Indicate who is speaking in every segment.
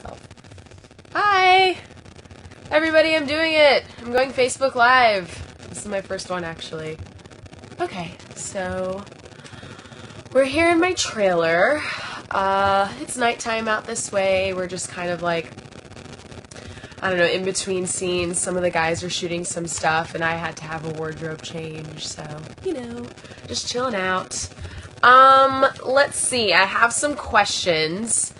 Speaker 1: itself. Hi! Everybody, I'm doing it! I'm going Facebook Live. This is my first one, actually. Okay, so we're here in my trailer. It's nighttime out this way. We're just kind of like, I don't know, in between scenes. Some of the guys are shooting some stuff, and I had to have a wardrobe change, so, you know, just chilling out. Let's see. I have some questions.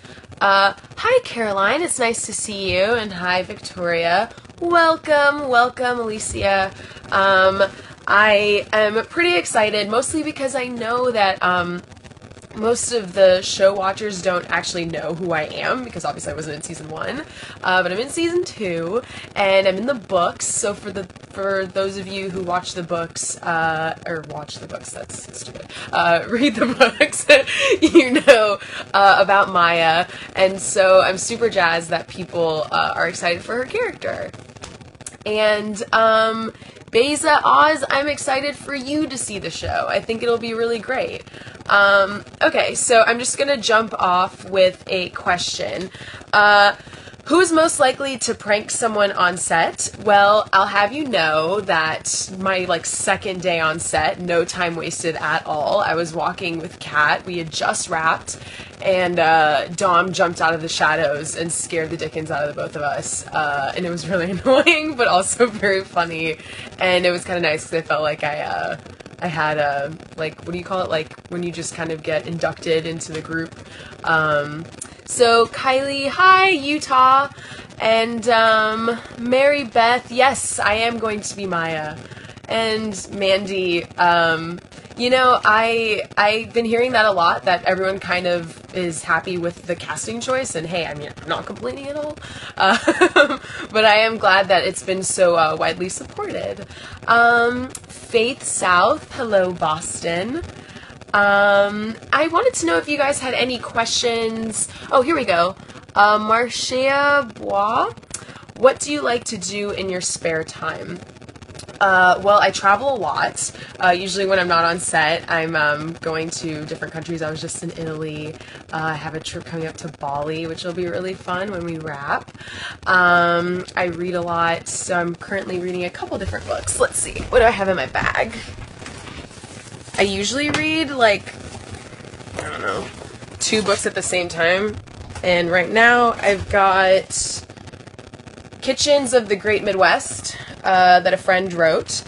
Speaker 1: Hi, Caroline. It's nice to see you, and hi, Victoria. Welcome, Alicia. I am pretty excited, mostly because I know that, most of the show watchers don't actually know who I am, because obviously I wasn't in season 1, but I'm in season 2, and I'm in the books, so for those of you who watch the books, or watch the books, that's stupid, read the books, you know, about Maya, and so I'm super jazzed that people, are excited for her character. And, Beza Oz, I'm excited for you to see the show. I think it'll be really great. Okay, so I'm just gonna jump off with a question. Who is most likely to prank someone on set? Well, I'll have you know that my, second day on set, no time wasted at all. I was walking with Kat, we had just wrapped, and Dom jumped out of the shadows and scared the dickens out of the both of us, and it was really annoying, but also very funny, and it was kind of nice because I felt like I had a, what do you call it, when you just kind of get inducted into the group. So Kylie, hi, Utah, and Mary Beth, yes, I am going to be Maya, and Mandy, you know, I've been hearing that a lot, that everyone kind of is happy with the casting choice, and hey, I mean, I'm not complaining at all, but I am glad that it's been so widely supported. Faith South, hello Boston. I wanted to know if you guys had any questions. Oh, here we go. Marcia Bois, what do you like to do in your spare time? Well, I travel a lot. Usually when I'm not on set, I'm going to different countries. I was just in Italy. I have a trip coming up to Bali, which will be really fun when we wrap. I read a lot, so I'm currently reading a couple different books. Let's see. What do I have in my bag? I usually read, I don't know, 2 books at the same time. And right now I've got Kitchens of the Great Midwest, that a friend wrote,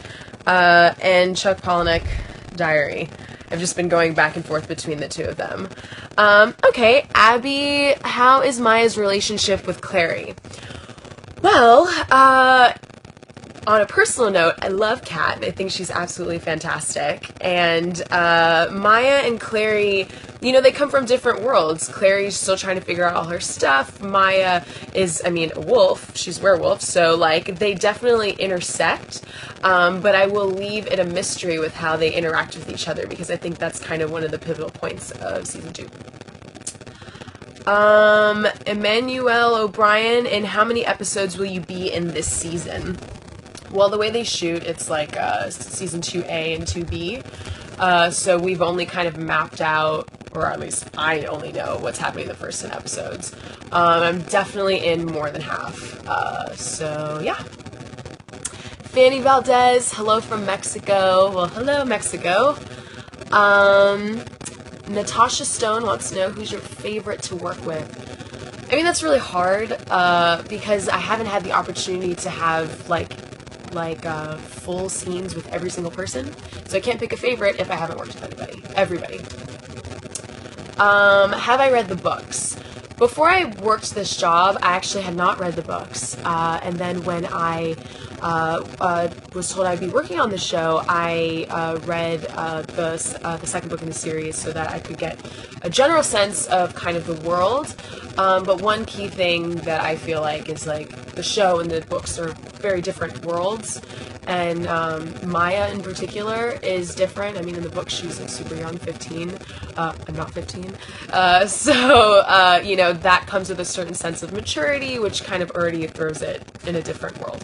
Speaker 1: and Chuck Palahniuk Diary. I've just been going back and forth between the 2 of them. Okay, Abby, how is Maya's relationship with Clary? Well, on a personal note, I love Kat. I think she's absolutely fantastic. And Maya and Clary, you know, they come from different worlds. Clary's still trying to figure out all her stuff. Maya is, a wolf. She's a werewolf. So, they definitely intersect. But I will leave it a mystery with how they interact with each other, because I think that's kind of one of the pivotal points of season 2. Emmanuel O'Brien, in how many episodes will you be in this season? Well, the way they shoot, it's season 2A and 2B, so we've only kind of mapped out, or at least I only know what's happening in the first 10 episodes. I'm definitely in more than half, so yeah. Fanny Valdez, hello from Mexico. Well, hello, Mexico. Natasha Stone wants to know who's your favorite to work with. I mean, that's really hard, because I haven't had the opportunity to have, full scenes with every single person, so I can't pick a favorite if I haven't worked with everybody. Have I read the books? Before I worked this job, I actually had not read the books, and then when I was told I'd be working on the show, I read the second book in the series so that I could get a general sense of kind of the world, but one key thing that I feel like is the show and the books are very different worlds, and Maya in particular is different. I mean, in the book she's super young, 15. I'm not 15. So, you know, that comes with a certain sense of maturity, which kind of already throws it in a different world.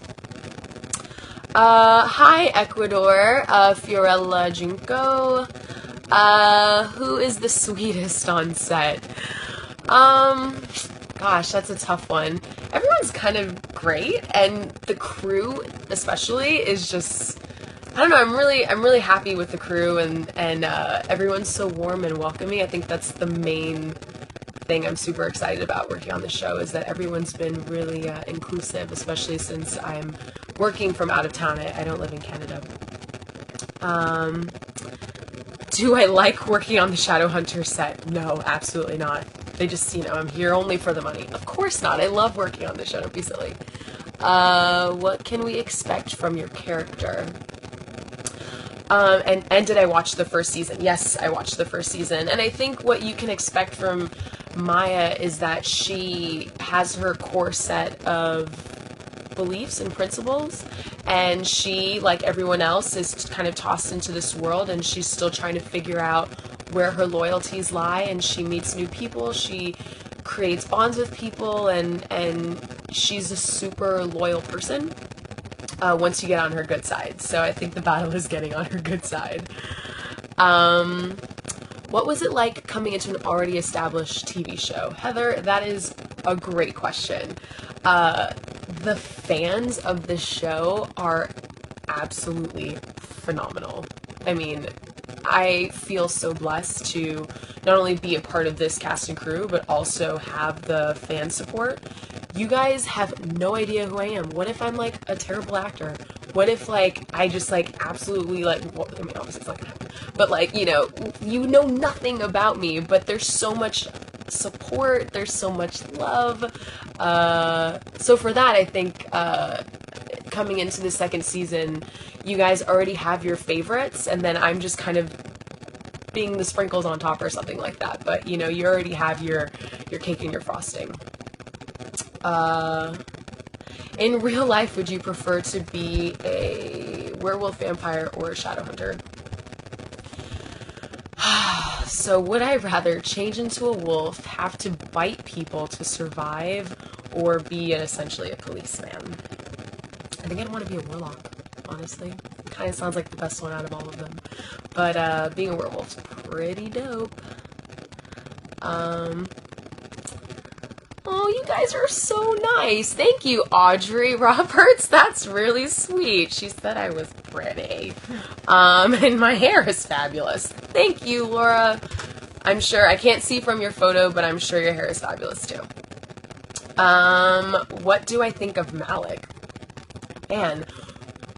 Speaker 1: Hi, Ecuador, Fiorella Junco. Who is the sweetest on set? Gosh, that's a tough one. Everyone's kind of great, and the crew especially is just, I don't know, I'm really happy with the crew, and everyone's so warm and welcoming. I think that's the main thing I'm super excited about working on the show, is that everyone's been really inclusive, especially since I'm working from out of town. I don't live in Canada. Do I like working on the Shadowhunters set? No, absolutely not. They just, I'm here only for the money. Of course not. I love working on the show. Don't be silly. What can we expect from your character? And did I watch the first season? Yes, I watched the first season. And I think what you can expect from Maya is that she has her core set of beliefs and principles, and she, like everyone else, is kind of tossed into this world, and she's still trying to figure out where her loyalties lie, and she meets new people, she creates bonds with people, and she's a super loyal person once you get on her good side. So I think the battle is getting on her good side. What was it like coming into an already established TV show? Heather, that is a great question. The fans of this show are absolutely phenomenal. I mean, I feel so blessed to not only be a part of this cast and crew, but also have the fan support. You guys have no idea who I am. What if I'm, like, a terrible actor? What if, like, I just, like, absolutely, like, well, I mean, obviously it's not gonna happen, but, like, you know nothing about me, but there's so much support, there's so much love. So for that, I think, coming into the second season, you guys already have your favorites, and then I'm just kind of being the sprinkles on top or something like that. But, you already have your cake and your frosting. In real life, would you prefer to be a werewolf, vampire, or a shadowhunter? So would I rather change into a wolf, have to bite people to survive, or be essentially a policeman? I think I'd want to be a warlock, honestly. It kind of sounds like the best one out of all of them. But being a werewolf's pretty dope. Oh, you guys are so nice. Thank you, Audrey Roberts. That's really sweet. She said I was pretty. And my hair is fabulous. Thank you, Laura. I'm sure, I can't see from your photo, but I'm sure your hair is fabulous too. What do I think of Malik? Man,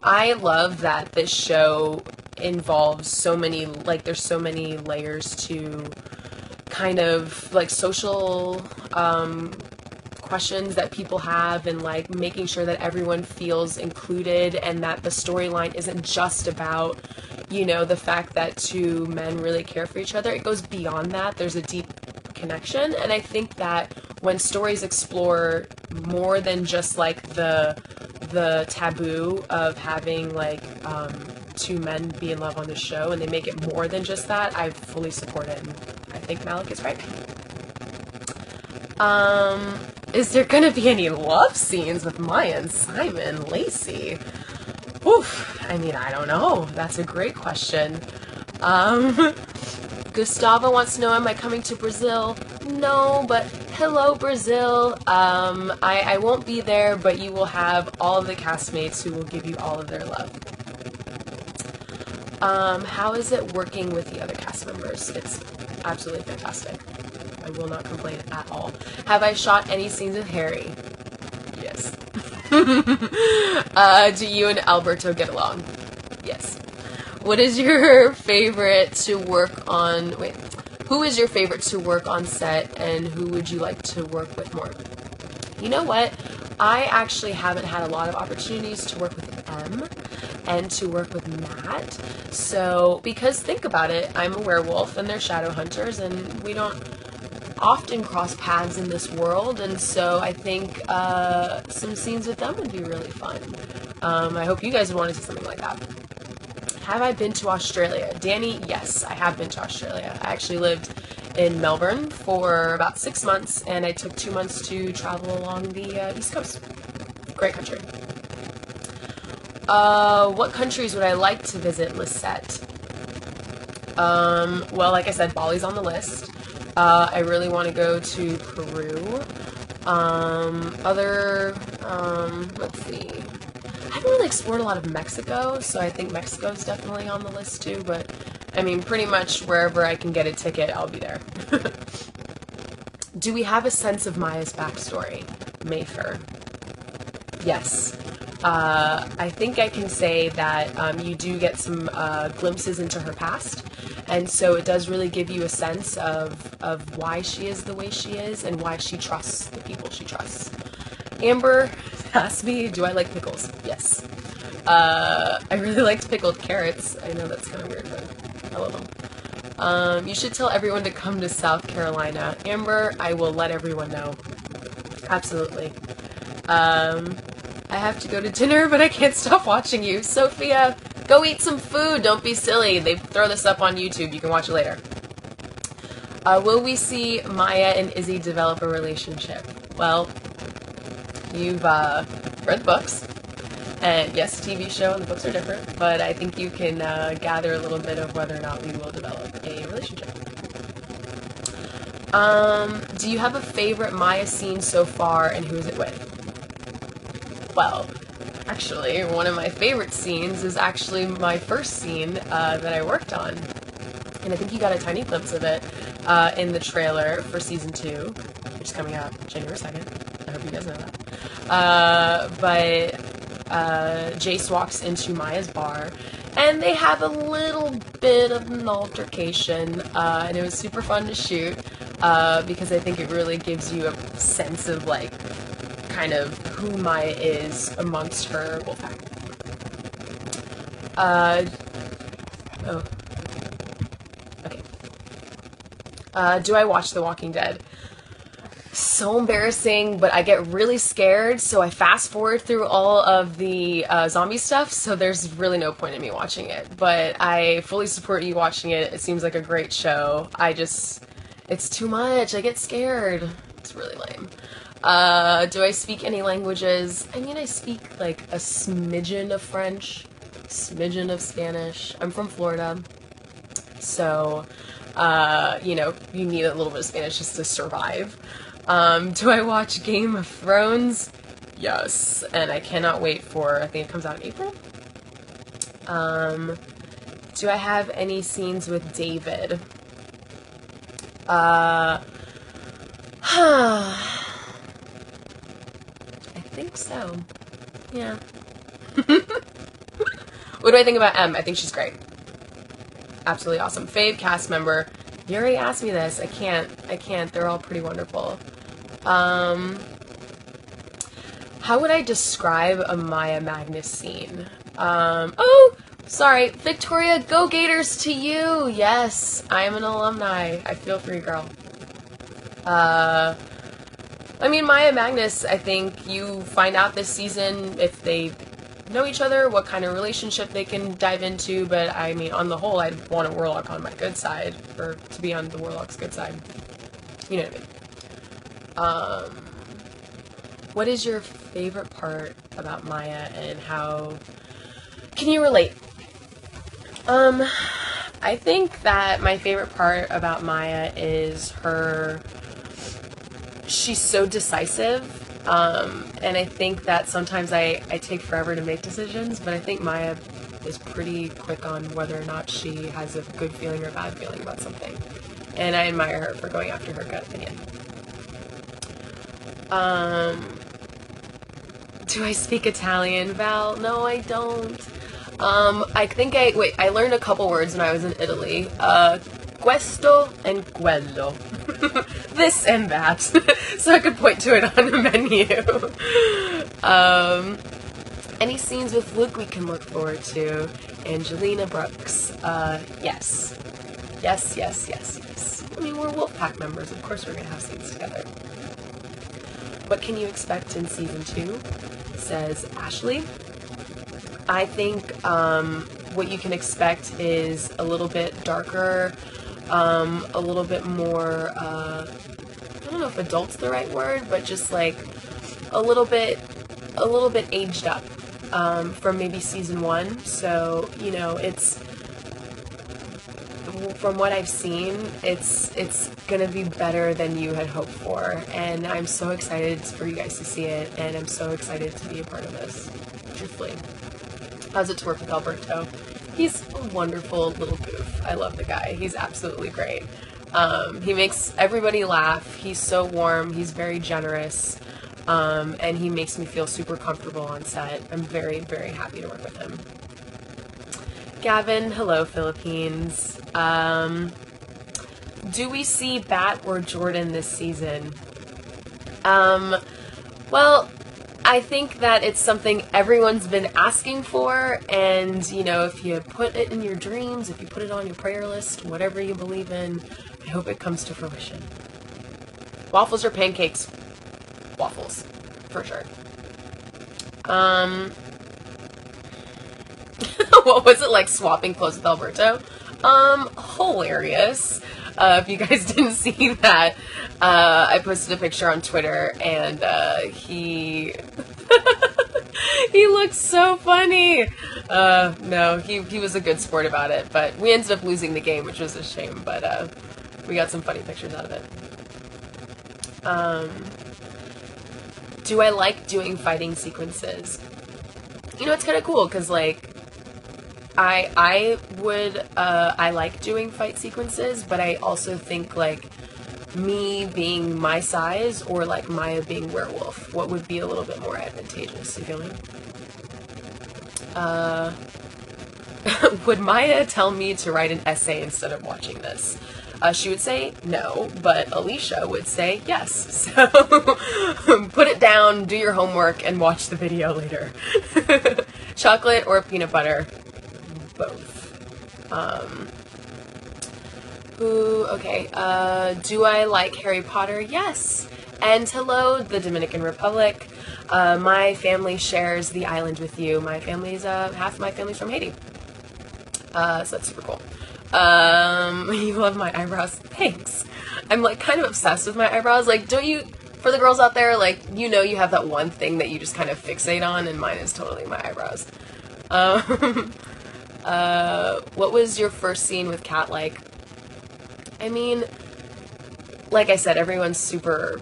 Speaker 1: I love that this show involves so many, like, there's so many layers to kind of, like, social, questions that people have, and, like, making sure that everyone feels included, and that the storyline isn't just about, the fact that two men really care for each other. It goes beyond that. There's a deep connection, and I think that when stories explore more than just, like, the taboo of having, like, two men be in love on the show, and they make it more than just that, I fully support it, and I think Malik is right. Is there gonna be any love scenes with Maya and Simon Lacey? Oof, I mean, I don't know. That's a great question. Gustavo wants to know, am I coming to Brazil? No, but hello, Brazil. I won't be there, but you will have all of the castmates who will give you all of their love. How is it working with the other cast members? It's absolutely fantastic. I will not complain at all. Have I shot any scenes with Harry? Yes. Do you and Alberto get along? Yes. What is your favorite to work on? Wait. Who is your favorite to work on set, and who would you like to work with more? You know what? I actually haven't had a lot of opportunities to work with M and to work with Matt. So, because think about it, I'm a werewolf and they're Shadowhunters, and we don't often cross paths in this world, and so I think some scenes with them would be really fun. I hope you guys would want to see something like that. Have I been to Australia? Danny, yes, I have been to Australia. I actually lived in Melbourne for about 6 months, and I took 2 months to travel along the East Coast. Great country. What countries would I like to visit, Lisette? Well, like I said, Bali's on the list. I really want to go to Peru. Let's see. I haven't really explored a lot of Mexico, so I think Mexico's definitely on the list too, but I mean, pretty much wherever I can get a ticket, I'll be there. Do we have a sense of Maya's backstory? Mayfair. Yes. I think I can say that you do get some glimpses into her past, and so it does really give you a sense of why she is the way she is and why she trusts the people she trusts. Amber asked me, do I like pickles? Yes. I really liked pickled carrots. I know that's kind of weird, but I love them. You should tell everyone to come to South Carolina. Amber, I will let everyone know. Absolutely. I have to go to dinner, but I can't stop watching you. Sophia, go eat some food. Don't be silly. They throw this up on YouTube. You can watch it later. Will we see Maya and Izzy develop a relationship? Well, you've read the books. And yes, TV show and the books are different, but I think you can gather a little bit of whether or not we will develop a relationship. Do you have a favorite Maya scene so far, and who is it with? Well, actually, one of my favorite scenes is actually my first scene that I worked on. And I think you got a tiny glimpse of it in the trailer for Season 2, which is coming out January 2nd. I hope you guys know that. But Jace walks into Maya's bar, and they have a little bit of an altercation, and it was super fun to shoot, because I think it really gives you a sense of, like, kind of who Maya is amongst her wolfpack. Oh. Okay. Do I watch The Walking Dead? So embarrassing, but I get really scared, so I fast forward through all of the zombie stuff, so there's really no point in me watching it. But I fully support you watching it. It seems like a great show. It's too much. I get scared. It's really lame. Do I speak any languages? I mean, I speak like a smidgen of French, smidgen of Spanish. I'm from Florida, so, you know, you need a little bit of Spanish just to survive. Do I watch Game of Thrones? Yes, and I cannot wait for, I think it comes out in April. Do I have any scenes with David? I think so. Yeah. What do I think about Em? I think she's great. Absolutely awesome. Fave cast member. You already asked me this. I can't. They're all pretty wonderful. How would I describe a Maya Magnus scene? Oh! Sorry. Victoria, go Gators to you! Yes, I am an alumni. I feel for you, girl. I mean, Maya Magnus, I think you find out this season if they know each other, what kind of relationship they can dive into, but I mean, on the whole, I'd want a Warlock on my good side, or to be on the Warlock's good side. You know what I mean. What is your favorite part about Maya, and how can you relate? I think that my favorite part about Maya is she's so decisive, and I think that sometimes I take forever to make decisions, but I think Maya is pretty quick on whether or not she has a good feeling or a bad feeling about something, and I admire her for going after her gut opinion. Do I speak Italian, Val? No, I don't. I learned a couple words when I was in Italy. Questo and quello. This and that. So I could point to it on the menu. Any scenes with Luke we can look forward to? Angelina Brooks. Yes. Yes. I mean, we're Wolfpack members. Of course we're gonna have scenes together. What can you expect in Season 2? Says Ashley. I think what you can expect is a little bit darker, a little bit more, I don't know if adult's the right word, but just like a little bit aged up from maybe Season 1. So, you know, it's from what I've seen, it's gonna be better than you had hoped for, and I'm so excited for you guys to see it, and I'm so excited to be a part of this, truthfully. How's it to work with Alberto? He's a wonderful little goof. I love the guy. He's absolutely great. He makes everybody laugh. He's so warm. He's very generous. And he makes me feel super comfortable on set. I'm very, very happy to work with him. Gavin, hello, Philippines. Do we see Bat or Jordan this season? Well, I think that it's something everyone's been asking for, and, you know, if you put it in your dreams, if you put it on your prayer list, whatever you believe in, I hope it comes to fruition. Waffles or pancakes? Waffles, for sure. What was it like swapping clothes with Alberto? Hilarious. If you guys didn't see that, I posted a picture on Twitter, and he he looked so funny. No, he was a good sport about it, but we ended up losing the game, which was a shame, but we got some funny pictures out of it. Do I like doing fighting sequences? You know, it's kind of cool, because, like, I like doing fight sequences, but I also think, like, me being my size, or, like, Maya being werewolf, what would be a little bit more advantageous, you feel me? Would Maya tell me to write an essay instead of watching this? She would say no, but Alisha would say yes. So put it down, do your homework, and watch the video later. Chocolate or peanut butter? Both. Okay. Do I like Harry Potter? Yes. And hello, the Dominican Republic. My family shares the island with you. My family's, half my family's from Haiti. So that's super cool. You love my eyebrows. Thanks. I'm, like, kind of obsessed with my eyebrows. Like, don't you, for the girls out there, like, you know you have that one thing that you just kind of fixate on, and mine is totally my eyebrows. What was your first scene with Kat like? I mean, like I said, everyone's super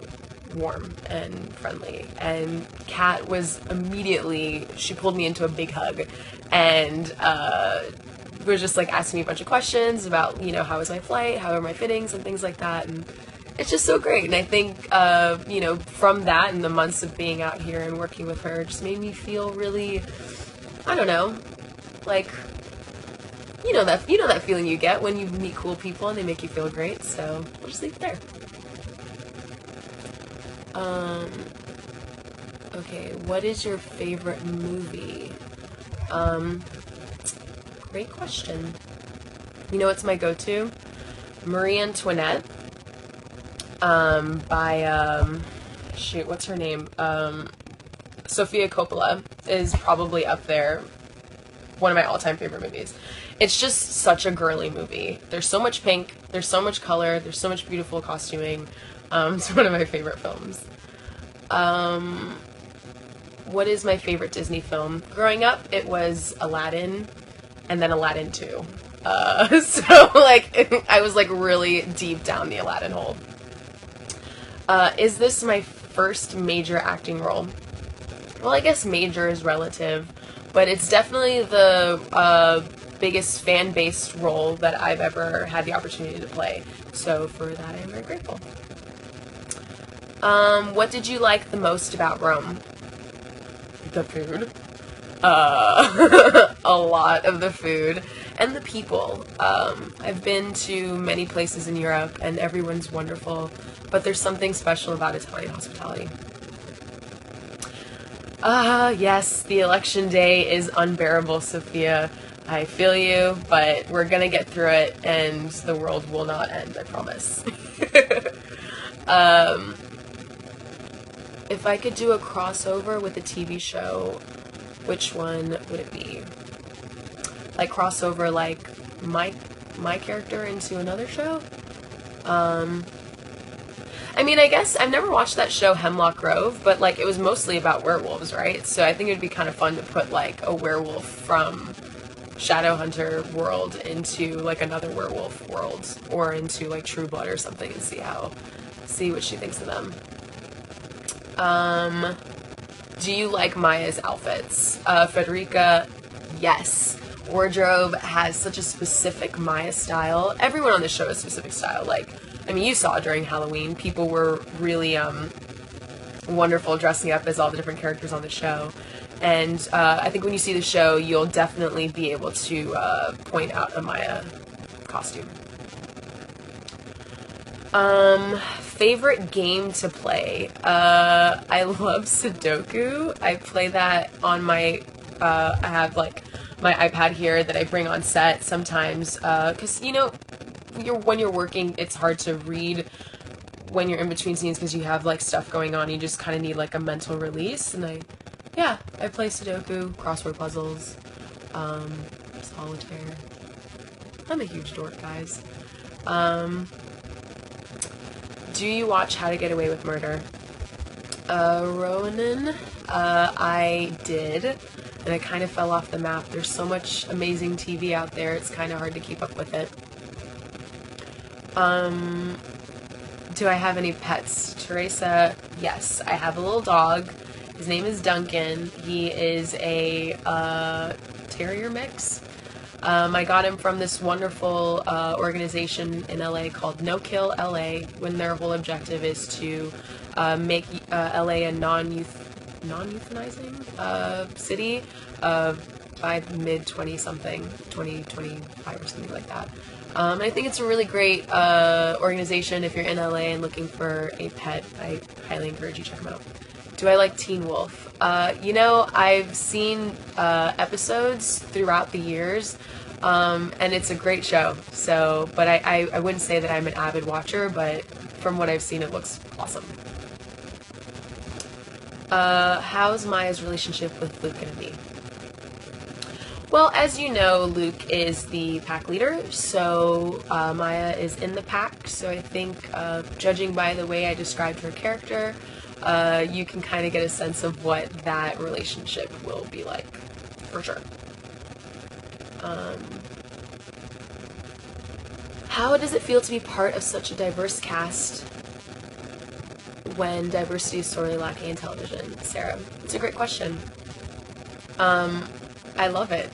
Speaker 1: warm and friendly, and Kat was immediately, she pulled me into a big hug, and, was just, like, asking me a bunch of questions about, you know, how was my flight, how are my fittings, and things like that, and it's just so great. And I think, you know, from that and the months of being out here and working with her just made me feel really, I don't know, like, you know that feeling you get when you meet cool people and they make you feel great, so we'll just leave it there. Okay, what is your favorite movie? Great question. You know what's my go-to? Marie Antoinette. By, shoot, what's her name? Sofia Coppola is probably up there. One of my all-time favorite movies. It's just such a girly movie. There's so much pink, there's so much color, there's so much beautiful costuming. It's one of my favorite films. What is my favorite Disney film? Growing up, it was Aladdin, and then Aladdin 2. So, like, I was, like, really deep down the Aladdin hole. Is this my first major acting role? Well, I guess major is relative, but it's definitely the biggest fan-based role that I've ever had the opportunity to play. So for that, I am very grateful. What did you like the most about Rome? The food. A lot of the food. And the people. I've been to many places in Europe, and everyone's wonderful, but there's something special about Italian hospitality. Yes, the election day is unbearable, Sophia. I feel you, but we're gonna get through it, and the world will not end, I promise. If I could do a crossover with a TV show, which one would it be? Like, crossover, like, my character into another show? I mean, I guess I've never watched that show Hemlock Grove, but, like, it was mostly about werewolves, right? So I think it would be kind of fun to put, like, a werewolf from Shadowhunter world into like another werewolf world, or into like True Blood or something, and see what she thinks of them. Do you like Maya's outfits? Frederica, yes. Wardrobe has such a specific Maya style. Everyone on the show has specific style. Like, I mean, you saw during Halloween, people were really wonderful dressing up as all the different characters on the show. And I think when you see the show, you'll definitely be able to point out a Maya costume. Favorite game to play? I love Sudoku. I play that on my, I have like my iPad here that I bring on set sometimes, because, you know, when you're working, it's hard to read when you're in between scenes because you have like stuff going on. You just kind of need like a mental release, and I play Sudoku, crossword puzzles, solitaire. I'm a huge dork, guys. Do you watch How to Get Away with Murder? Ronan, I did, and I kind of fell off the map. There's so much amazing TV out there, it's kind of hard to keep up with it. Do I have any pets? Teresa, yes, I have a little dog. His name is Duncan. He is a terrier mix. I got him from this wonderful organization in LA called No Kill LA, when their whole objective is to make LA a non-euthanizing city by mid-20-something, 2025 or something like that. And I think it's a really great organization. If you're in LA and looking for a pet, I highly encourage you to check them out. Do I like Teen Wolf? You know, I've seen episodes throughout the years, and it's a great show. So, but I wouldn't say that I'm an avid watcher, but from what I've seen, it looks awesome. How's Maya's relationship with Luke gonna be? Well, as you know, Luke is the pack leader, so Maya is in the pack, so I think, judging by the way I described her character, you can kind of get a sense of what that relationship will be like, for sure. How does it feel to be part of such a diverse cast when diversity is sorely lacking in television? Sarah, it's a great question. I love it.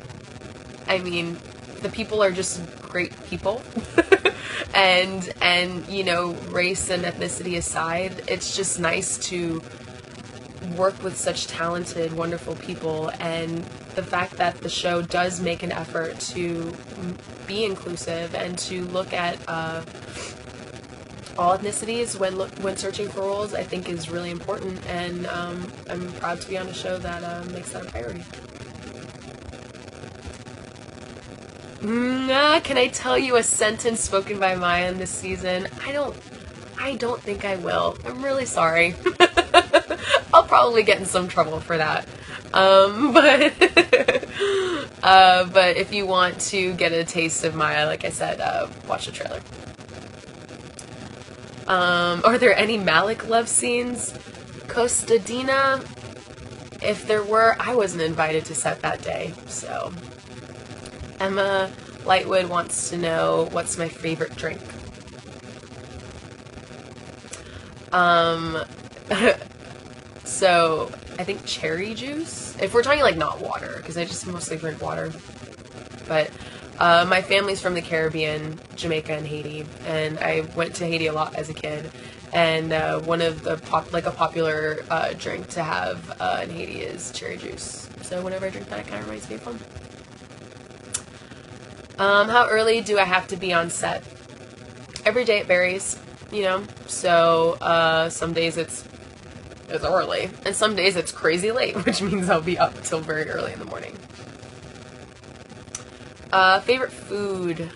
Speaker 1: I mean, the people are just great people. and you know, race and ethnicity aside, it's just nice to work with such talented, wonderful people, and the fact that the show does make an effort to be inclusive and to look at all ethnicities when searching for roles, I think is really important, and I'm proud to be on a show that makes that a priority. Can I tell you a sentence spoken by Maya in this season? I don't think I will. I'm really sorry. I'll probably get in some trouble for that. But if you want to get a taste of Maya, like I said, watch the trailer. Are there any Malik love scenes? Costadina, if there were, I wasn't invited to set that day, so. Emma Lightwood wants to know, what's my favorite drink? So, I think cherry juice? If we're talking like not water, because I just mostly drink water. But, my family's from the Caribbean, Jamaica and Haiti, and I went to Haiti a lot as a kid. And one of the popular drink to have in Haiti is cherry juice. So whenever I drink that, it kind of reminds me of home. How early do I have to be on set? Every day it varies, you know. So some days it's early, and some days it's crazy late, which means I'll be up till very early in the morning. Favorite food?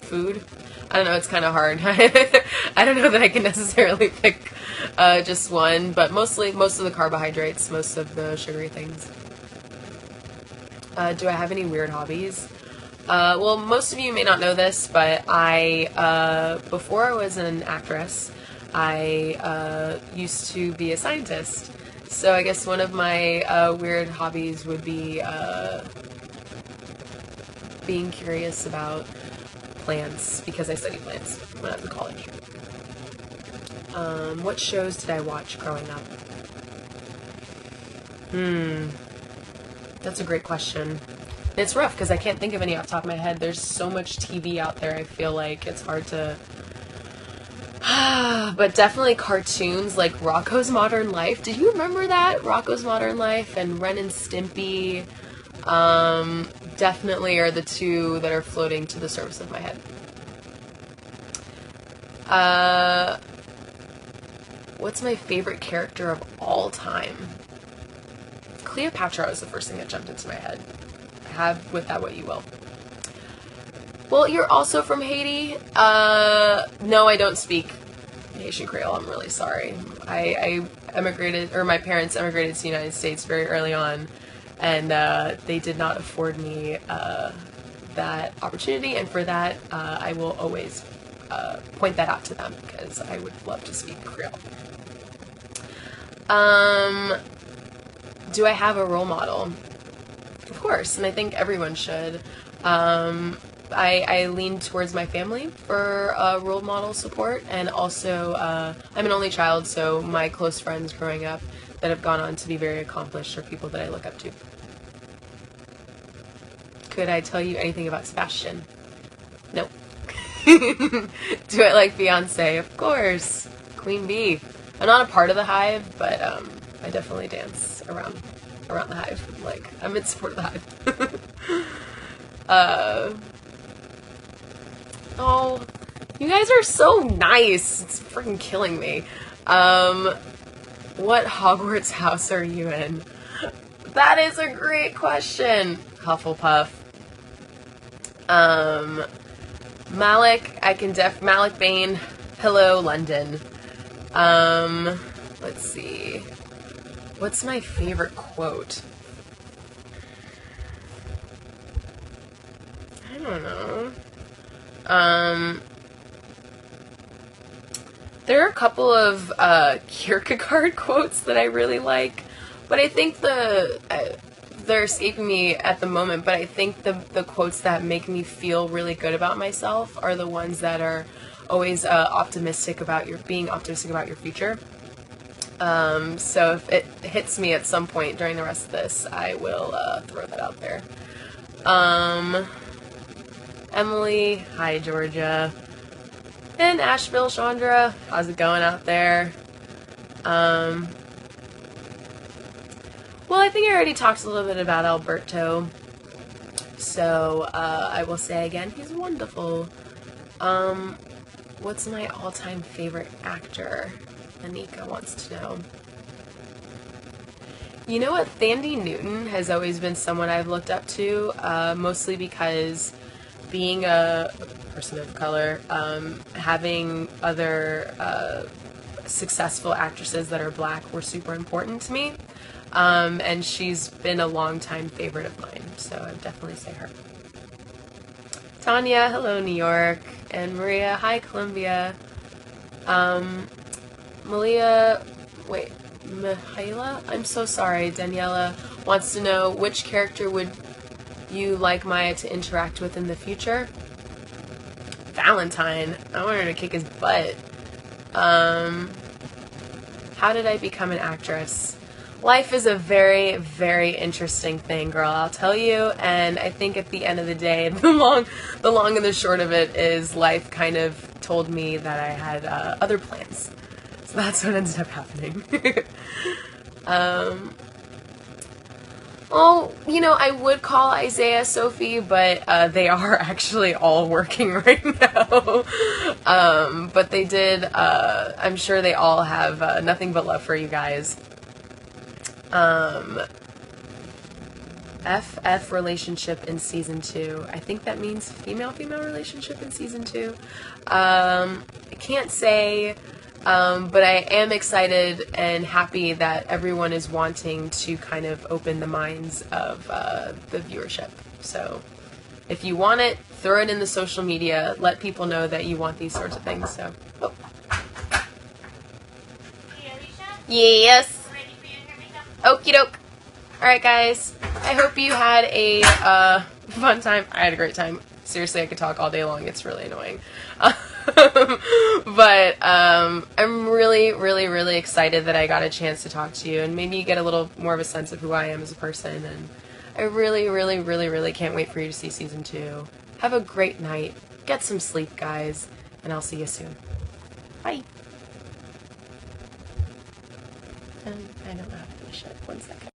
Speaker 1: Food? I don't know, it's kind of hard. I don't know that I can necessarily pick just one, but most of the carbohydrates, most of the sugary things. Do I have any weird hobbies? Well, most of you may not know this, but before I was an actress, I used to be a scientist. So I guess one of my weird hobbies would be being curious about plants because I studied plants when I was in college. What shows did I watch growing up? That's a great question. It's rough because I can't think of any off the top of my head. There's so much TV out there, I feel like it's hard to... But definitely cartoons like Rocko's Modern Life. Did you remember that? Rocko's Modern Life and Ren and Stimpy definitely are the two that are floating to the surface of my head. What's my favorite character of all time? Cleopatra was the first thing that jumped into my head. Have with that what you will. Well, you're also from Haiti? No, I don't speak Haitian Creole. I'm really sorry. I emigrated, or my parents emigrated to the United States very early on, and they did not afford me that opportunity, and for that, I will always point that out to them, because I would love to speak Creole. Do I have a role model? Of course, and I think everyone should. I lean towards my family for role model support, and also I'm an only child, so my close friends growing up that have gone on to be very accomplished are people that I look up to. Could I tell you anything about Sebastian? Nope. Do I like Beyonce? Of course. Queen Bee. I'm not a part of the Hive, but I definitely dance around the Hive. Like, I'm in support of the Hive. Oh, you guys are so nice. It's freaking killing me. What Hogwarts house are you in? That is a great question. Hufflepuff. Malik, Malik Bane. Hello, London. Let's see. What's my favorite quote? I don't know. There are a couple of Kierkegaard quotes that I really like, but I think they're escaping me at the moment, but I think the quotes that make me feel really good about myself are the ones that are always being optimistic about your future. So if it hits me at some point during the rest of this, I will throw that out there. Emily, hi Georgia, and Asheville, Chandra, how's it going out there? Well, I think I already talked a little bit about Alberto, so I will say again, he's wonderful. What's my all-time favorite actor? Anika wants to know. You know what? Thandie Newton has always been someone I've looked up to, mostly because being a person of color, having other successful actresses that are black were super important to me, and she's been a long-time favorite of mine, so I'd definitely say her. Tanya, hello New York, and Maria, hi Columbia. Mihaela? I'm so sorry, Daniela wants to know, which character would you like Maya to interact with in the future? Valentine. I want her to kick his butt. How did I become an actress? Life is a very, very interesting thing, girl, I'll tell you, and I think at the end of the day, the long and the short of it is life kind of told me that I had other plans. So that's what ended up happening. Oh, you know, I would call Isaiah Sophie, but they are actually all working right now. But they did, I'm sure they all have nothing but love for you guys. FF relationship in season 2. I think that means female-female relationship in season 2. I can't say, but I am excited and happy that everyone is wanting to kind of open the minds of the viewership. So if you want it, throw it in the social media. Let people know that you want these sorts of things. So, oh.
Speaker 2: Hey, Alisha?
Speaker 1: Yes.
Speaker 2: Ready for your hair makeup?
Speaker 1: Okie doke. Alright guys, I hope you had a fun time. I had a great time. Seriously, I could talk all day long. It's really annoying. But I'm really, really, really excited that I got a chance to talk to you and maybe get a little more of a sense of who I am as a person. And I really, really, really, really can't wait for you to see Season 2. Have a great night. Get some sleep, guys. And I'll see you soon. Bye. I don't know how to finish it. 1 second.